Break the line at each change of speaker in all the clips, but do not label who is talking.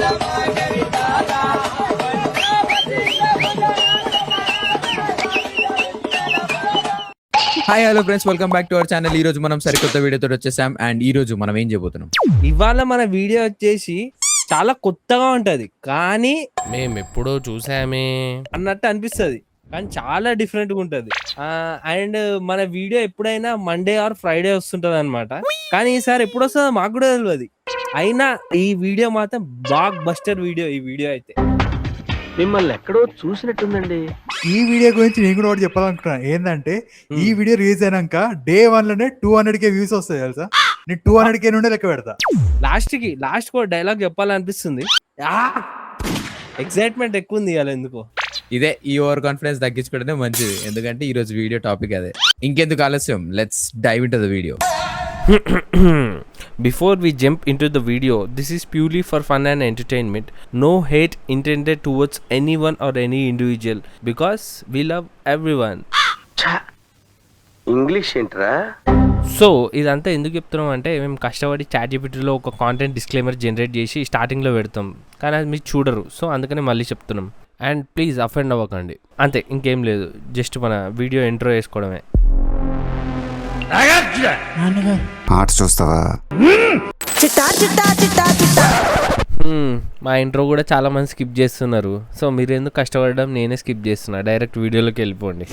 Hi hello friends, welcome back to our channel. ఈ రోజు మనం సరికొత్త వీడియోతో వచ్చేసాం. అండ్ ఈ రోజు మనం ఏం చేయబోతున్నాం,
ఇవాళ మన వీడియో వచ్చేసి చాలా కొత్తగా ఉంటది, కానీ
మేము ఎప్పుడో చూసామే
అన్నట్టు అనిపిస్తుంది, కానీ చాలా డిఫరెంట్ గా ఉంటది. అండ్ మన వీడియో ఎప్పుడైనా మండే ఆర్ ఫ్రైడే వస్తుంటది అనమాట. కానీ ఈసారి ఎప్పుడు వస్తుందో మాకు కూడా తెలియదు. అయినా ఈ వీడియో మాత్రం బ్లాక్ బస్టర్ వీడియో. ఈ వీడియో అయితే
మిమ్మల్ని ఎక్కడో చూసినట్టుందండి.
ఈ వీడియో గురించి నేను కూడా ఒకటి చెప్పాలనుకుంటున్నాను. ఏంటంటే ఈ వీడియో రిలీజ్ అయినాక డే 1 లోనే 200K వ్యూస్ వస్తాయి తెలుసా. నేను 200K నుండే లెక్క పెడతా.
లాస్ట్ కూడా డైలాగ్ చెప్పాలనిపిస్తుంది. ఎక్సైట్మెంట్ ఎక్కువ ఉంది ఇవాళ ఎందుకో.
ఇదే ఈ ఓవర్ కాన్ఫిడెన్స్ తగ్గించుకోవడమే మంచిది, ఎందుకంటే ఈ రోజు వీడియో టాపిక్ అదే. ఇంకెందుకు ఆలస్యం, let's dive into the video.
Before we jump into the video, this is purely for fun and entertainment. No hate intended towards anyone or any individual, because we love everyone.
English ఏంట్రా?
So ఇదంతా ఎందుకు చెప్తున్నాం అంటే, మేము కష్టపడి ChatGPTలో ఒక content disclaimer generate చేసి స్టార్టింగ్లో పెడతాం, కానీ అది మీరు చూడరు. సో అందుకని మళ్ళీ చెప్తున్నాం. అండ్ ప్లీజ్ అఫెండ్ అవ్వకండి, అంతే, ఇంకేం లేదు. జస్ట్ మన వీడియో ఇంట్రో వేసుకోవడమే.
ఆర్ట్స్ చూస్తావా?
మా ఇంట్రో కూడా చాలా మంది స్కిప్ చేస్తున్నారు. సో మీరు ఎందుకు కష్టపడడం, నేనే స్కిప్ చేస్తున్నా. డైరెక్ట్ వీడియోలోకి వెళ్ళిపోండి.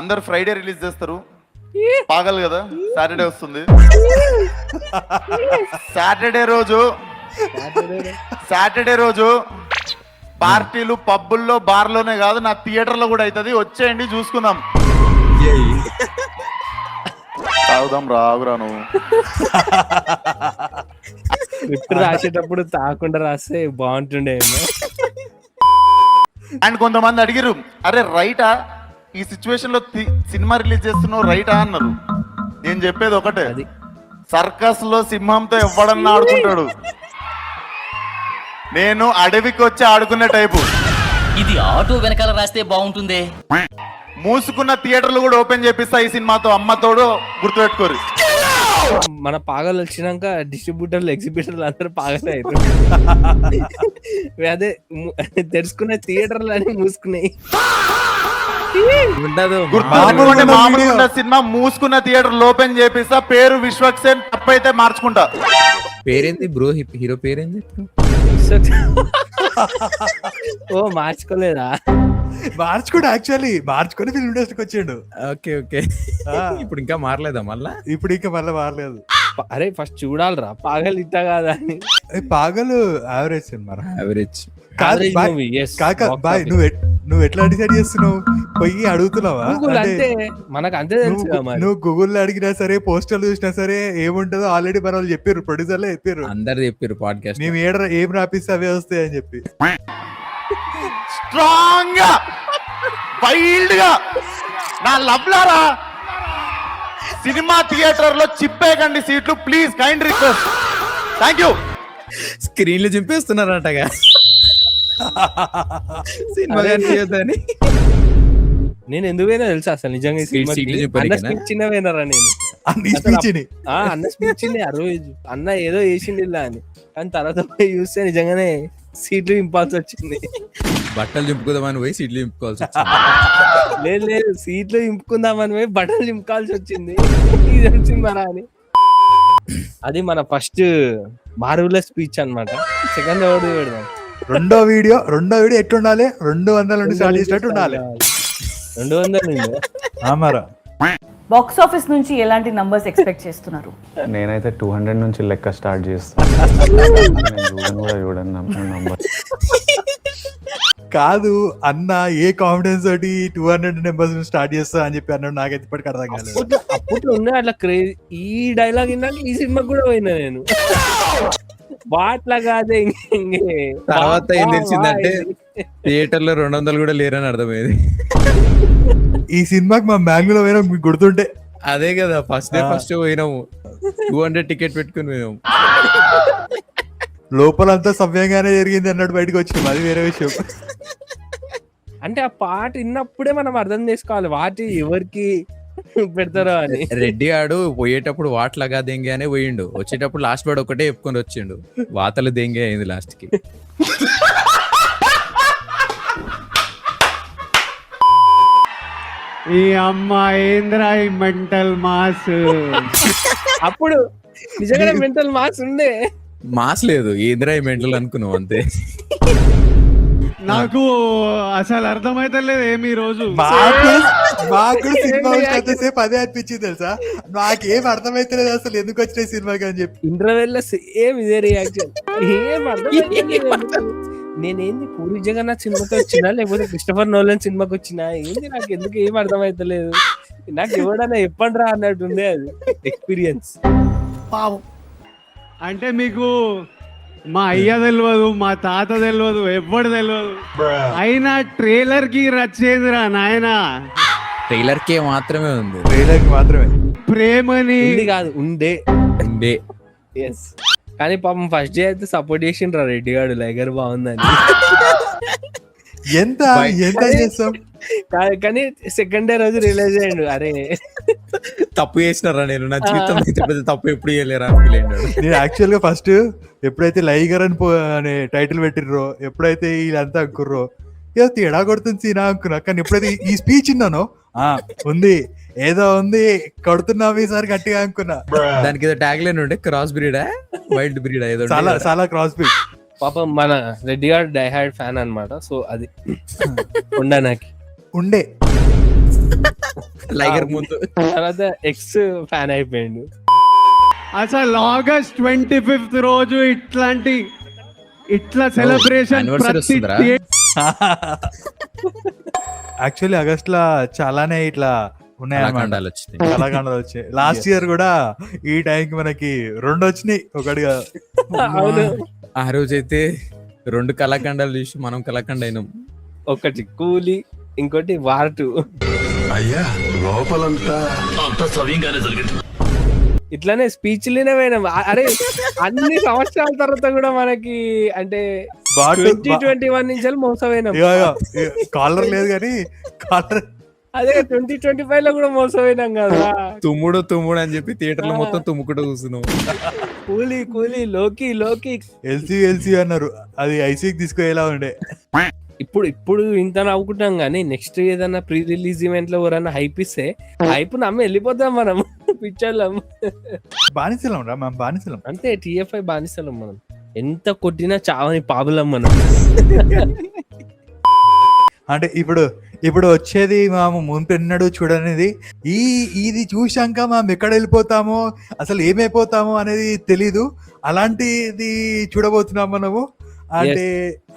అందరు ఫ్రైడే రిలీజ్ చేస్తారు, పాగలు కదా. సాటర్డే వస్తుంది. సాటర్డే రోజు పార్టీలు పబ్బుల్లో బార్లోనే కాదు, నా థియేటర్లో కూడా అవుతుంది. వచ్చేయండి, చూసుకుందాం. తాగుదాం, రాగురా నువ్వు.
స్క్రిప్ట్ రాసేటప్పుడు తాకుండా రాస్తే బాగుంటుండే.
అండ్ కొంతమంది అడిగిరు, అరే రైటా ఈ సిచ్యువేషన్ లో సినిమా రిలీజ్ చేస్తున్నావు, రైటా అన్నారు. నేను చెప్పేది ఒకటే, సర్కస్ లో సింహంతో ఎవడన్నా ఆడుకుంటాడు, నేను అడవికి వచ్చి ఆడుకునే టైపు.
ఇది ఆటో వెనకాల రాస్తే బాగుంటుందే.
మూసుకున్న థియేటర్లు కూడా ఓపెన్ చేపిస్తా ఈ సినిమాతో, అమ్మతోడు గుర్తుపెట్టుకోరు.
మన పాగలు వచ్చినాక డిస్ట్రిబ్యూటర్లు, ఎగ్జిబిటర్లు అందరూ పాగలే అవుతారు. అదే తెరుచుకునే థియేటర్లు అని మూసుకున్నాయి.
గుర్తుపెట్టుకోండి, మామూలుగా సినిమా మూసుకున్న థియేటర్లు ఓపెన్ చేపిస్తా. పేరు విశ్వక్సేన్, తప్పైతే మార్చుకుంటా.
పేరేంది బ్రో, హీరో పేరేంది?
ఓ మార్చుకోలేదా?
మార్చుకోడు, యాక్చువల్లీ మార్చుకొని ఫిల్మ్ ఇండస్ట్రీకి వచ్చాడు.
Okay okay. ఇప్పుడు ఇంకా మారలేదా మళ్ళా?
ఇప్పుడు ఇంకా మళ్ళీ మారలేదు.
అరే ఫస్ట్ చూడాలరా పాగలు ఇట్టా కాదా అని.
పాగలు యావరేజ్ సినిమా,
యావరేజ్
కాదు బాయ్. నువ్వు ఎట్లా డిసైడ్ చేస్తున్నావు? పోయి అడుగుతున్నావా?
అంటే మనకు అంతే తెలుసు.
నువ్వు గూగుల్లో అడిగినా సరే, పోస్టర్లు చూసినా సరే, ఏముంటుందో ఆల్రెడీ మన వాళ్ళు చెప్పారు, ప్రొడ్యూసర్లే చెప్పారు,
అందరు చెప్పారు పాడ్కాస్ట్.
మేము ఏం రాపిస్తే అవే వస్తాయి అని చెప్పి.
స్ట్రాంగ్ గా, వైల్డ్ గా నా లవ్లారా, సినిమా థియేటర్ లో చిప్పేకండి సీట్లు please, kind request. Thank you.
స్క్రీన్లు చింపేస్తున్నారటగా సినిమా అని.
నేను ఎందుకు పోయినా తెలుసా అసలు నిజంగా చిన్న పోయినారా నేను. అన్న స్పీచ్ అన్న ఏదో వేసిండి ఇలా అని, కానీ తర్వాత పోయి చూస్తే నిజంగానే సీట్లు చింపాల్సి వచ్చింది.
బట్టలు చింపుకుందామని పోయి సీట్లు చింపుకోవాల్సి
లేదు, సీట్లు చింపుకుందామని పోయి బట్టలు చింపుకోవాల్సి వచ్చింది. ఇది వచ్చిందరా అని. అది మన ఫస్ట్ మారుల స్పీచ్ అన్నమాట. సెకండ్ ఎవరు పెడదాం?
రెండో వీడియో ఎట్లుండాలి? 200 నుండి స్టార్ట్ చేసినట్టు ఉండాలి.
200
బాక్స్ ఆఫీస్ నుంచి ఎలాంటి నంబర్స్ ఎక్స్పెక్ట్ చేస్తున్నారు?
నేనైతే 200 నుంచి లెక్క స్టార్ట్ చేస్తాను.
కాదు అన్న, ఏ కాన్ఫిడెన్స్ తోటి 200 నెంబర్స్ స్టార్ట్ చేస్తా అని చెప్పి అన్నాడు, నాకైతే ఇప్పటికి అర్థం కాలేదు.
అప్పుడు ఉండే అట్లా క్రేజ్. ఈ డైలాగ్ విన్నాక ఈ సినిమా కూడా పోయినా నేను. బాట్లా కాదే.
తర్వాత ఏం తెలిసిందంటే థియేటర్ లో 200 కూడా లేరని అర్థమైంది.
ఈ సినిమాకి మా బెంగళూరు పోయినా మీకు గుర్తుంటే
అదే కదా, ఫస్ట్ పోయినాము, 200 టికెట్ పెట్టుకుని పోయినాము.
లోపలంతా సవ్యంగానే జరిగింది అన్నట్టు బయటకు వచ్చినాం, అది వేరే విషయం.
అంటే ఆ పాట విన్నప్పుడే మనం అర్థం చేసుకోవాలి వాటి ఎవరికి పెడతారో అని.
రెడ్డి ఆడు పోయేటప్పుడు వాట్లగా దెంగానే పోయిండు, వచ్చేటప్పుడు లాస్ట్ వాడు ఒకటే చెప్పుకొని వచ్చిండు, వాతలు దెంగే అయింది లాస్ట్ కి.
ఈ అమ్మాయి ఏంద్రా ఈ మెంటల్ మాస్.
అప్పుడు నిజంగానే మెంటల్ మార్క్స్ ఉండే.
మాస్ లేదు, ఏంద్రా మెంటల్ అనుకున్నావు అంతే.
నాకు అసలు అర్థమైతలేదు ఏమి ఈ రోజు.
మాకు సినిమా ఎంతసేపు అదే అనిపించింది తెలుసా, నాకేం అర్థమైతలేదు అసలు ఎందుకు వచ్చినాయి సినిమాకి అని చెప్పి.
ఇంటర్వెల్ లో సేమ్ ఇదే రియాక్షన్. ఏం అర్థం నేనేంది పూరి జగన్నాథ్ సినిమాకి వచ్చినా లేకపోతే క్రిస్టఫర్ నోలన్ సినిమాకి వచ్చినా ఏంది నాకు ఎందుకు ఏం అర్థమైతలేదు, నాకు ఎవడన్నా చెప్పండి రా అన్నట్టు ఉండే అది ఎక్స్పీరియన్స్.
అంటే మీకు మా అయ్య తెలియదు, మా తాత తెలియదు, ఎవ్వడు తెలియదు, అయినా ట్రైలర్ కి రచ్చేదిరా నాయన.
ట్రైలర్ కే మాత్రమే ఉంది,
ట్రైలర్ కి మాత్రమే
ప్రేమని
ఉంది కాదు ఉండే.
ఉండే.
ఎస్, కానీ పాపం ఫస్ట్ డే అయితే సపోర్ట్ చేసిండ్రా రెడ్డి గారు, లైగర్ బాగుందని.
ఎంత ఎంత చేస్తాం,
కానీ సెకండ్ డే రోజు రిలీజ్ అయ్యిండు, అరే
తప్పు చేసినారా నేను, నా జీవితం ఇంత పెద్ద తప్పు ఎప్పుడు చేయలేరా అని ఫీల్ అయినాడు.
నేను యాక్చువల్ గా ఫస్ట్ ఎప్పుడైతే లైగర్ అని అనే టైటిల్ పెట్టిర్రో, ఎప్పుడైతే వీళ్ళంతా అనుకుర్రో ఏదో తేడా కొడుతుంది సీనా అనుకున్నా, కానీ ఎప్పుడైతే ఈ స్పీచ్ విన్నానో ఉంది ఏదో ఉంది కొడుతున్నావు ఈసారి గట్టిగా అనుకున్నా.
దానికి ఏదో ట్యాగ్ లైన్ ఉండే, క్రాస్ బ్రీడా వైల్డ్ బ్రీడా ఏదో
చాలా చాలా క్రాస్ బ్రీడ్.
పాపం మన రెడ్డి గారు డై హార్డ్ ఫ్యాన్ అన్నమాట, సో అది ఉండే నాకు
ఉండే
లైగర్ ముందు.
తర్వాత ఎక్స్ ఫ్యాన్ అయిపోయిండు.
అసలు ఆగస్ట్ 25th రోజు ఇట్లా సెలబ్రేషన్
anniversary వస్తుందిరా?
యాక్చువల్లీ ఆగస్ట్ లో చాలానే ఇట్లా ఉన్నాయన్నమాట,
కళాఖండాలు వచ్చినాయి.
కళాఖండాలు వచ్చాయి. లాస్ట్ ఇయర్ కూడా ఈ టైంకి మనకి 2 వచ్చినాయి, ఒకటిగా.
అవును,
ఆ రోజైతే 2 కళాఖండాలు చూసి మనం కళాఖండ అయినాం.
ఒకటి కూలీ, ఇంకోటి వార్ 2. ఇట్లానే స్పీచ్లనే పోయినాం. అరే అన్ని సంవత్సరాల తర్వాత కూడా మనకి అంటే 2021 నుంచి మోసపోయినాం.
కాలర్ లేదు కానీ కాలర్,
అదే 2025 లో కూడా మోసపోయినాం కదా.
తుమ్ముడు తుమ్ముడు అని చెప్పి థియేటర్ లో మొత్తం తుమ్ముకుంటూ కూర్చున్నాం.
కూలీ లోకి
ఎల్సీ అన్నారు, అది ఐసీకి తీసుకుపోయేలా ఉండే.
ఇప్పుడు ఇంత నవ్వుకుంటాం గానీ నెక్స్ట్ ఏదైనా ప్రీ రిలీజ్ ఈవెంట్ లో ఎవరైనా హైప్ ఇస్తే హైప్ నమ్మి వెళ్ళిపోతాం మనం పిక్చర్లం.
బానిసలం రా మనం, బానిసలం
అంతే, TFI బానిసలం మనం, ఎంత కొట్టినా చావని పాపులం మనం.
అంటే ఇప్పుడు వచ్చేది మేము ముంపెన్నడు చూడనేది, ఇది చూశాక మనం ఎక్కడ వెళ్ళిపోతామో అసలు ఏమైపోతామో అనేది తెలీదు, అలాంటిది చూడబోతున్నాం మనము. అంటే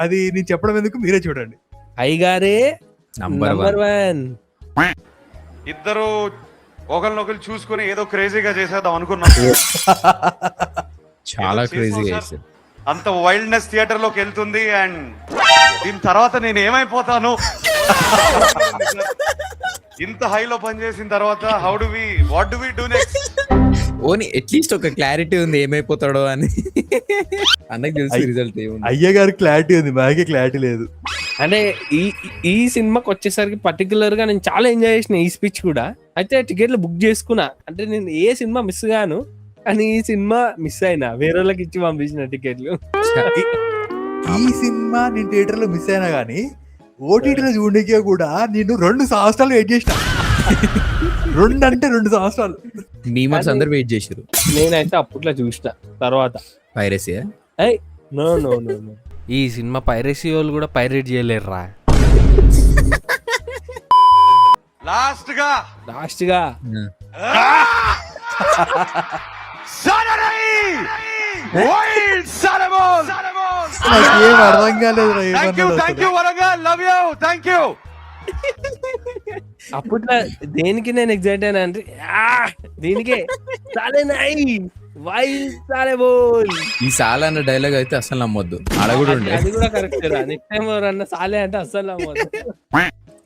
అది నేను చెప్పడం ఎందుకు, మీరే చూడండి.
అయ్యగారే
నంబర్
1.
ఇద్దరు ఒకరినొకరు చూసుకుని ఏదో క్రేజీగా చేసేద్దాం అనుకున్నాం.
చాలా క్రేజీగా చేశారు.
అంత వైల్డ్నెస్ థియేటర్ లోకి వెళ్తుంది, అండ్ దీని తర్వాత నేను ఏమైపోతాను, ఇంత హైలో పనిచేసిన తర్వాత what do we do next.
ఓని అట్లీస్ట్ ఒక క్లారిటీ ఉంది ఏమైపోతాడో అని. అన్నకి తెలిసి రిజల్ట్ ఏముంది.
అయ్య గారి క్లారిటీ ఉంది, మాకే క్లారిటీ లేదు.
అంటే ఈ సినిమాకి వచ్చేసరికి పర్టికులర్ గా నేను చాలా ఎంజాయ్ చేసిన ఈ స్పీచ్ కూడా. అయితే టికెట్లు బుక్ చేసుకున్నా, అంటే నేను ఏ సినిమా మిస్ గాను, కానీ ఈ సినిమా మిస్ అయినా, వేరే వాళ్ళకి ఇచ్చి పంపించిన టికెట్లు.
ఈ సినిమా నేను థియేటర్ లో మిస్ అయినా గానీ ఓటీటీలో చూడకే కూడా నేను 2 సంవత్సరాలు వెయిట్ చేసిన. 2 సంవత్సరాలు
మీమర్స్ అందరు వెయిట్ చేశారు.
నేనైతే అప్పట్లో చూసిన తర్వాత
పైరసీ
నో
ఈ సినిమా పైరసీ వాళ్ళు కూడా పైరేట్ చేయలేరురా.
లాస్ట్ గా
నాకేం అర్థం కాలేదు.
అప్పట్లో దేనికి నేను ఎగ్జైట్ అయినా అంటే దీనికే
ఈ సాల అన్న డైలాగ్ అయితే అసలు నమ్మొద్దు, అలా కూడా ఉండే.
అది కూడా కరెక్ట్. నెక్స్ట్ టైం ఎవరన్నా సాలే అంటే అసలు నమ్మొద్దు.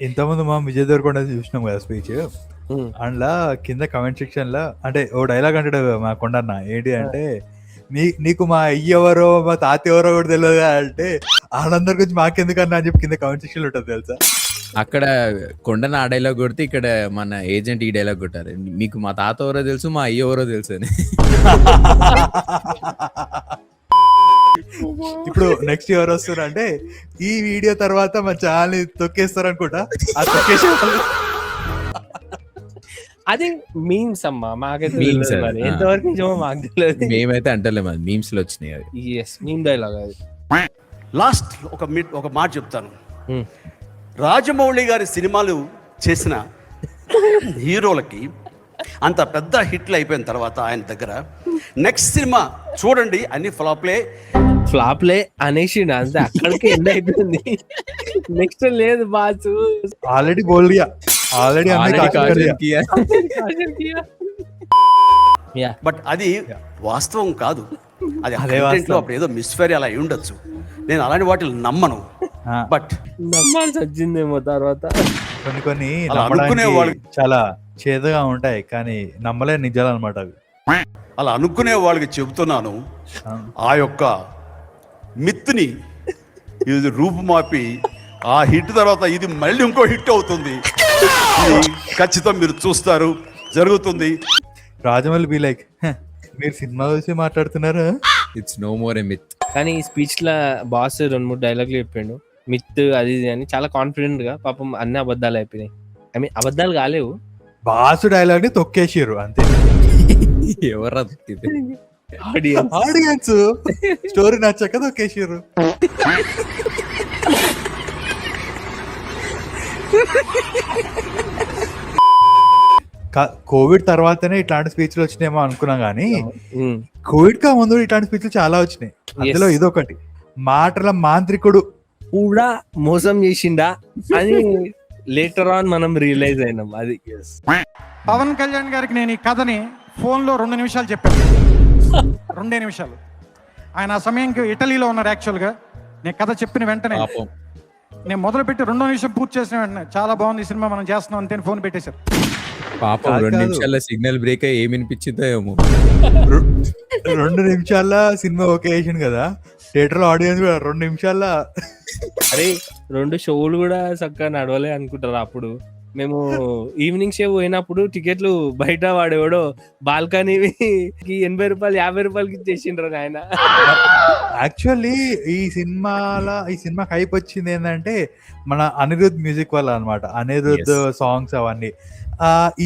ఇంతకుముందు మా విజయ్ దేవరకొండ చూసినాం కదా స్పీచ్, అందులో కింద కమెంట్ సెక్షన్ లో అంటే ఓ డైలాగ్ అంటాడు మా కొండన్న, ఏంటి అంటే నీకు మా అయ్య ఎవరో మా తాత ఎవరో కూడా తెలియదు అంటే వాళ్ళందరి గురించి మాకెందుకన్నా అని చెప్పి కింద కామెంట్ సెక్షన్ ఉంటుంది తెలుసా.
అక్కడ కొండన ఆ డైలాగ్ కొడితే ఇక్కడ మన ఏజెంట్ ఈ డైలాగ్ కొట్టారు, మీకు మా తాత ఎవరో తెలుసు మా అయ్య ఎవరో తెలుసు అని.
ఇప్పుడు నెక్స్ట్ ఎవరు వస్తారు అంటే ఈ వీడియో తర్వాత మా ఛానల్ తొక్కేస్తారు అనుకుంటా. ఆ తొక్కేసే
అది మీమ్స్ అమ్మా, మాకైతే
Memes
తెలియదు
అది.
మరి. ఎంతవరకు నిజమో మాకు తెలియదు.
మేమైతే అంటలేము, అది మీమ్స్ లో వచ్చినాయి అది.
ఎస్, మీమ్ డైలాగ్ అది.
లాస్ట్ ఒక మాట చెప్తాను. రాజమౌళి గారి సినిమాలు చేసిన హీరోలకి అంత పెద్ద హిట్లు అయిపోయిన తర్వాత ఆయన దగ్గర నెక్స్ట్ సినిమా చూడండి అన్ని
ఫ్లాప్లే అనేసి అంతే, అక్కడికి ఎండ్ అయిపోయింది. నెక్స్ట్ లేదు బాసు.
ఆల్రెడీ బోల్డియా ఆల్రెడీ
బట్ అది వాస్తవం కాదు, అది
అదే
content లో
వాస్తవం.
అప్పుడు ఏదో మిస్ఫైర్ అలా అయి ఉండొచ్చు. నేను అలాంటి వాటిని నమ్మను. బట్
నమ్మాల్సి వచ్చిందేమో తర్వాత.
కొన్ని
అలా
నమ్మడానికి
అనుకునే వాళ్ళు-
చాలా చేదుగా ఉంటాయి కానీ నమ్మలే నిజాలు అనమాట అవి.
అలా అనుకునే వాళ్ళకి చెబుతున్నాను, ఆ యొక్క మిత్ని ఇది రూపుమాపి ఆ హిట్ తర్వాత ఇది మళ్ళీ ఇంకో హిట్ అవుతుంది. ఇది ఖచ్చితంగా మీరు చూస్తారు, జరుగుతుంది.
రాజమౌళి బి లైక్ మీరు సినిమా చూసి మాట్లాడుతున్నారు.
It's no more a myth.
కానీ ఈ స్పీచ్ లా బాస్ 2-3 డైలాగులు చెప్పిండు, మిత్ అది ఇది అని చాలా కాన్ఫిడెంట్ గా. పాపం అన్ని అబద్ధాలు అయిపోయినాయి. ఐ మీన్ అబద్ధాలు కాలేవు,
బాసు డైలాగ్ ని తొక్కేసిర్రు అంతే.
ఎవరు
ఆడియన్స్ స్టోరీ నచ్చక తొక్కేసిర్రు. కోవిడ్ తర్వాతనే ఇట్లాంటి స్పీచ్లు వచ్చినాయేమో అనుకున్నాం కానీ కోవిడ్ కా ముందు ఇట్లాంటి స్పీచ్లు చాలా వచ్చినాయి. అందులో ఇదొకటి, మాటల మాంత్రికుడు
కూడా మోసం చేసిండా అని లేటర్ ఆన్ మనం రియలైజ్ అయినాం. అది
పవన్ కళ్యాణ్ గారికి నేను ఈ కథని ఫోన్లో 2 నిమిషాలు చెప్పాను. 2 నిమిషాలు. ఆయన ఆ సమయంకి ఇటలీలో ఉన్నారు. యాక్చువల్గా నేను కథ చెప్పిన వెంటనే నేను మొదలుపెట్టి 2వ నిమిషం పూర్తి చేసిన వెంటనే చాలా బాగుంది ఈ సినిమా, మనం చేస్తున్నాం అంతే ఫోన్ పెట్టేశారు.
పాపం 2 నిమిషాల సిగ్నల్ బ్రేక్ అయ్యి ఏమి వినిపించిందో ఏమో.
2 నిమిషాల సినిమా ఓకే చేసింది కదా, థియేటర్ లో ఆడియన్స్ కూడా 2 నిమిషాల.
అరే 2 షోలు కూడా చక్కగా నడవలే అనుకుంటారు. అప్పుడు మేము ఈవినింగ్ షో పోయినప్పుడు టికెట్లు బయట వాడేవాడో బాల్కనీకి 80 రూపాయలు 50 రూపాయలకి ఇచ్చేసిండ్రు ఆయన.
యాక్చువల్లీ ఈ సినిమా హైప్ వచ్చింది ఏంటంటే మన అనిరుద్ మ్యూజిక్ వల్ల అనమాట. అనిరుద్ సాంగ్స్ అవన్నీ.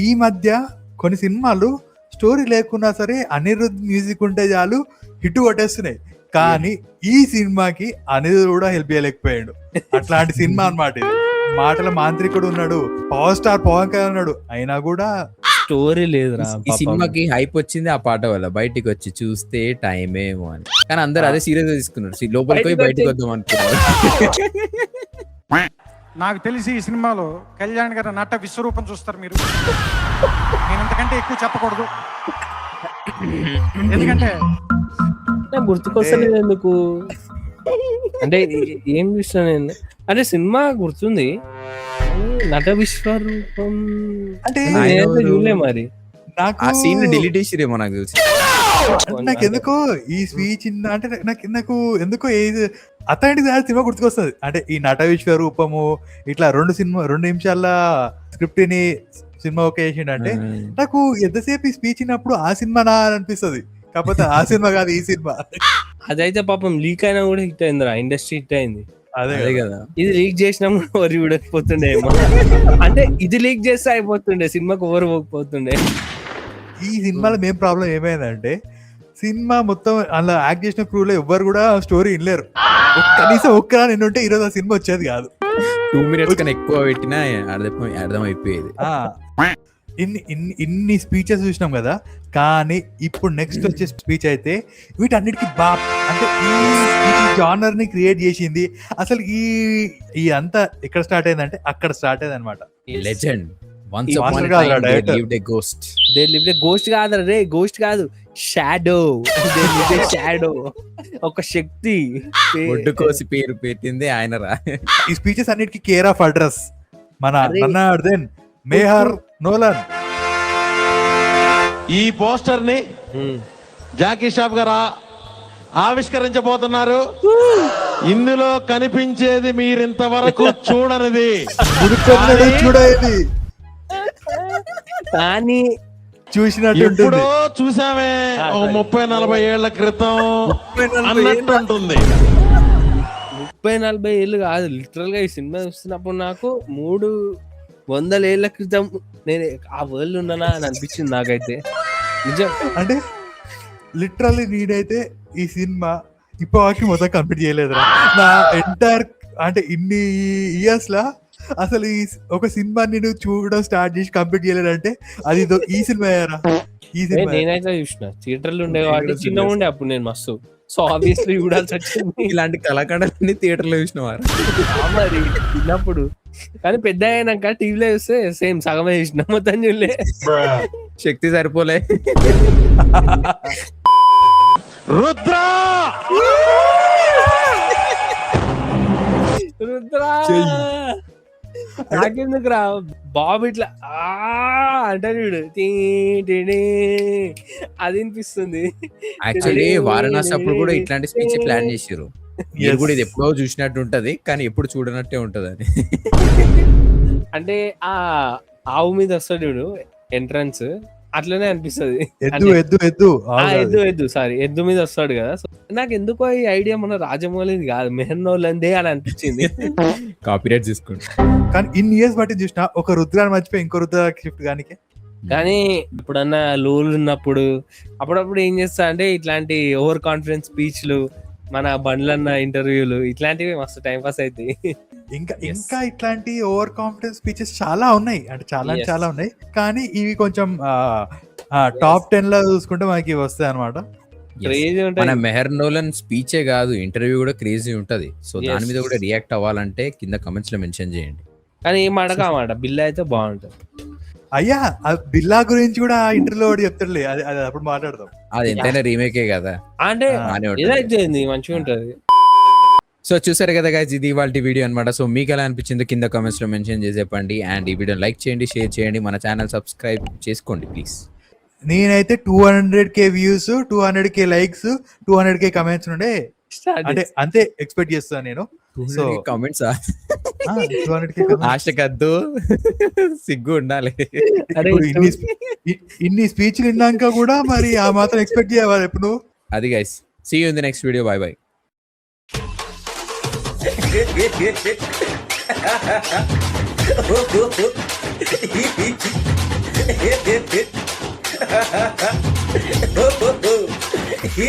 ఈ మధ్య కొన్ని సినిమాలు స్టోరీ లేకున్నా సరే అనిరుద్ మ్యూజిక్ ఉంటే చాలు హిట్ కొట్టేస్తున్నాయి. కానీ ఈ సినిమాకి అనిరుద్ కూడా హెల్ప్ చేయలేకపోయాడు. అట్లాంటి సినిమా అన్నమాట ఇది. మాటల మాంత్రికుడు ఉన్నాడు, పవర్ స్టార్ పవన్ కళ్యాణ్ ఉన్నాడు, అయినా కూడా
స్టోరీ లేదురా.
ఈ సినిమాకి హైప్ వచ్చింది ఆ పాట వల్ల. బయటికి వచ్చి చూస్తే టైం ఏమో అని, కానీ అందరు అదే సీరియస్ గా తీసుకున్నారు. లోపలికి పోయి బయటకు వద్దాం అనుకున్నారు.
నాకు తెలిసి ఈ సినిమాలో కళ్యాణ్ గారి నట విశ్వరూపం చూస్తారు మీరు. నేను ఇంతకంటే ఎక్కువ చెప్పకూడదు, ఎందుకంటే
గుర్తుకొస్తలేదు ఎందుకు అంటే ఏం చూసిన నేను అంటే సినిమా గుర్తుంది, నట విశ్వరూపం
అంటే
చూడలే మరి.
నాకు
ఆ సీన్ డిలీట్ చేసిరేమో నాకు తెలిసి.
నాకు ఎందుకో ఈ స్పీచ్ అంటే నాకు ఎందుకో ఏది అతని సినిమా గుర్తుకొస్తుంది. అంటే ఈ నట విశ్వరూపము ఇట్లా 2 నిమిషాల స్క్రిప్ట్ ని సినిమా ఓకే చేసిండంటే నాకు ఎంతసేపు ఈ స్పీచ్ ఇన్నప్పుడు ఆ సినిమా నా అనిపిస్తుంది. కాకపోతే ఆ సినిమా కాదు ఈ సినిమా.
అదైతే పాపం లీక్ అయినా కూడా హిట్ అయిందిరా, ఇండస్ట్రీ హిట్ అయింది.
అదే కదా,
ఇది లీక్ చేసినా కూడా ఎవరు చూడకపోతుండే ఏమో. అంటే ఇది లీక్ చేస్తే అయిపోతుండే, సినిమాకి ఎవరు పోకపోతుండే.
ఈ సినిమాలో మెయిన్ ప్రాబ్లం ఏమైందంటే సినిమా మొత్తం అలా యాక్ట్ చేసిన క్రూలో ఎవ్వరు కూడా స్టోరీ వినలేరు. కనీసం ఒక్కరా నిన్నుంటే ఈరోజు ఆ సినిమా వచ్చేది కాదు.
2 minutes కన్నా ఎక్కువ పెట్టినా అర్థం అయిపోయేది.
ఇన్ని స్పీచెస్ చూసినాం కదా, కానీ ఇప్పుడు నెక్స్ట్ వచ్చే స్పీచ్ అయితే వీటన్నిటికీ అంటే ఈ జానర్ ని క్రియేట్ చేసింది అసలు ఈ అంతా ఎక్కడ స్టార్ట్ అయిందంటే అక్కడ స్టార్ట్ అయింది అనమాట.
Legend
Once upon a time, they lived
a ghost.
They lived a ghost కాదు రే, గోస్ట్ కాదు, shadow. They lived a shadow. ఒక శక్తి.
ఒడ్డు కోసి పేరు పెట్టింది ఆయన రా.
ఈ స్పీచెస్ అన్నిటికీ కేర్ ఆఫ్ అడ్రస్ మన అర్జున్ మేహర్ నోలన్.
ఈ పోస్టర్ ని జాకీ షాప్ గారు
ఆవిష్కరించబోతున్నారు. ఇందులో కనిపించేది మీరింతవరకు చూడనిది.
చూడేది
కానీ
చూసినట్టు
ఎప్పుడో చూసామే 30-40 ఏళ్ల క్రితం అన్నట్టు ఉంటుంది.
30-40 ఏళ్ళు కాదు, లిటరల్ గా ఈ సినిమా చూస్తున్నప్పుడు నాకు 300 ఏళ్ల క్రితం నేను ఆ వరల్డ్ ఉన్నానా అని అనిపించింది నాకైతే. నిజం
అంటే లిటరల్లీ నేనైతే ఈ సినిమా ఇప్పటికి మొత్తం కంప్లీట్ చేయలేదురా. నా ఎంటైర్ అంటే ఇన్ని ఇయర్స్ లా అసలు ఈ ఒక సినిమా నేను చూడడం స్టార్ట్ చేసి కంప్లీట్ చేయలేదంటే అది ఈ సినిమా ఈ సినిమా.
నేనైతే చూసిన థియేటర్లు ఉండే కాబట్టి చిన్నగా ఉండే అప్పుడు నేను మస్తు. సో ఆబ్వియస్లీ చూడాల్సి వచ్చింది.
ఇలాంటి కళాఖండాలన్నీ థియేటర్ లో చూసినవారు
మరి చిన్నప్పుడు. కానీ పెద్ద అయినాక టీవీలో చూస్తే సేమ్ సగమే చూసిన, మొత్తం చూడలే.
శక్తి సరిపోలే.
రుద్రా
రుద్రా నాకెందుకు రా బాబు ఇట్లా అంటే వీడు అది అనిపిస్తుంది.
యాక్చువల్లీ వారణాసి అప్పుడు కూడా ఇట్లాంటి స్పీచ్ ప్లాన్ చేసారు. మీరు కూడా ఇది ఎప్పుడో చూసినట్టు ఉంటది కానీ ఎప్పుడు చూడనట్టే ఉంటది అని.
అంటే ఆ ఆవు మీద వస్తాడు చూడు ఎంట్రన్స్, అట్లనే అనిపిస్తుంది. ఎద్దు మీద వస్తాడు కదా. నాకు ఎందుకో ఈ ఐడియా మన రాజమౌళిది కాదు, మెహర్నోలందే అని అనిపించింది.
కాపీరైట్ తీసుకోండి.
కానీ ఇన్ని ఇయర్స్ బట్టి చూసిన ఒక రుద్రాన్ని మర్చిపోయి ఇంకో రుద్ర షిఫ్ట్ గానికి.
కానీ ఎప్పుడన్నా లోలు ఉన్నప్పుడు అప్పుడప్పుడు ఏం చేస్తా అంటే ఇట్లాంటి ఓవర్ కాన్ఫిడెన్స్ స్పీచ్లు, మన బండ్లన్న ఇంటర్వ్యూలు, ఇట్లాంటివి మస్తు టైం పాస్ అవుతాయి.
ఇంకా ఇట్లాంటి ఓవర్ కాన్ఫిడెన్స్ స్పీచెస్ చాలా ఉన్నాయి, అంటే చాలా ఉన్నాయి. కానీ ఇవి కొంచెం టాప్ 10 లో చూసుకుంటే మనకి వస్తాయి అనమాట.
మన మెహర్నోలన్ స్పీచే కాదు, ఇంటర్వ్యూ కూడా క్రేజీ ఉంటది. సో దాని మీద కూడా రియాక్ట్ అవ్వాలంటే కింద కమెంట్స్ లో మెన్షన్ చేయండి.
కానీ ఏ మాట కామాట బిల్ అయితే బాగుంటది.
అయ్యా బిల్లా గురించి కూడా ఇంటర్వ్యూలో ఒకటి చెప్తారులే, అది అప్పుడు మాట్లాడదాం.
అది ఎంతైనా రీమేకే కదా,
అంటే మంచిగా ఉంటది.
సో చూసారు కదా గైస్, ఇది ఇవాల్టి వీడియో అన్నమాట. సో మీకు ఎలా అనిపించిందో కింద కామెంట్స్ లో మెన్షన్ చేసి చెప్పండి. అండ్ ఈ వీడియో లైక్ చేయండి, షేర్ చేయండి, మన ఛానల్ సబ్స్క్రైబ్ చేసుకోండి ప్లీజ్.
నేనైతే 200K views, 200K likes, 200K comments ఉండే అంటే అంతే ఎక్స్పెక్ట్ చేస్తాను నేను. సో
కామెంట్స్
200K
ఆశకద్దు, సిగ్గు ఉండాలి.
ఇన్ని స్పీచ్లు విన్నాక కూడా మరి ఆ మాత్రం ఎక్స్పెక్ట్ చేయాలి ఎప్పుడు.
అది guys, see you in the next video. Bye bye.
He